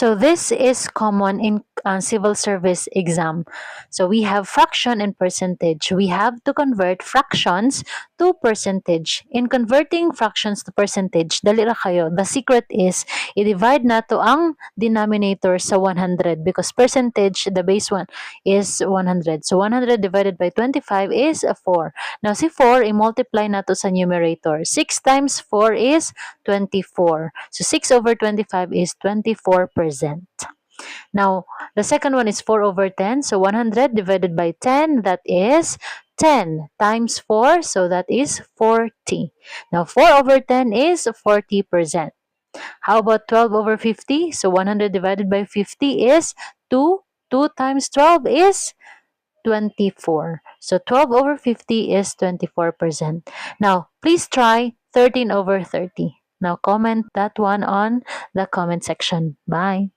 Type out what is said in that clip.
So this is common in civil service exam. So we have fraction and percentage. We have to convert fractions to percentage. In converting fractions to percentage, dali ra kayo. The secret is, i-divide nato ang denominator sa 100 because percentage, the base one is 100. So 100 divided by 25 is 4. Now si 4, i-multiply nato sa numerator. 6 times 4 is 24. So 6 over 25 is 24%. Now, the second one is 4 over 10. So 100 divided by 10, that is 10 times 4, so that is 40. Now, 4 over 10 is 40%. How about 12 over 50? So 100 divided by 50 is 2. 2 times 12 is 24. So 12 over 50 is 24%. Now, please try 13 over 30. Now, comment that one on the comment section. Bye.